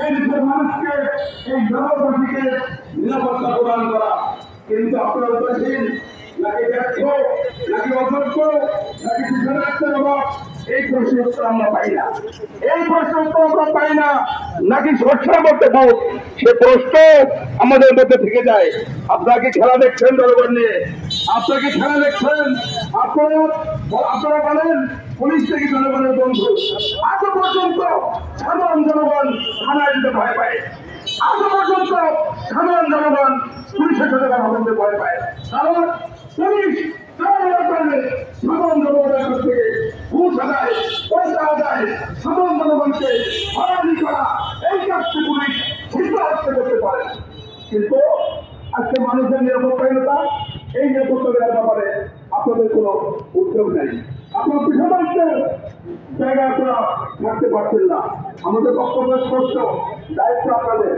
এই দেশের মানুষকে, এই জনগণকে নিরাপত্তা প্রদান করা। কিন্তু আপনারা উদাসীন, নাকি ব্যর্থ, নাকি অযোগ্য, নাকি বিধানের অভাব, এই প্রশ্ন উত্তর আমরা পাই না। এই প্রশ্ন উত্তর আমরা পাই না, নাকি সরষার মধ্যে ভোট, সে প্রশ্ন আমাদের মধ্যে থেকে যায়। আপনারা কি খেলা দেখছেন জনগণ নিয়ে? আপনারা কি খেলা দেখছেন? আপনারা বলেন পুলিশ থেকে জনগণের বন্ধু। আজ পর্যন্ত সাধারণ জনগণ থানায় যেতে ভয় পায়। আজ পর্যন্ত সাধারণ জনগণ পুলিশের সাথে কথা বলতে ভয় পায়। কারণ পুলিশ সাধারণ জনগণের কাছ থেকে ঘুষ আদায়, পয়সা আদায়, সাধারণ জনগণকে হয়রানি করা, এই কাজটি পুলিশ শিক্ষা হত্যা করতে পারে। কিন্তু আজকে মানুষের নিরাপত্তাহীনতা, এই নিরাপত্তা দেওয়ার ব্যাপারে আপনাদের কোনো উদ্যোগ নেই। আপনার পিছনের জায়গায় আপনারা থাকতে পারছেন না। আমাদের বক্তব্য স্পষ্ট, দায়িত্ব আপনাদের।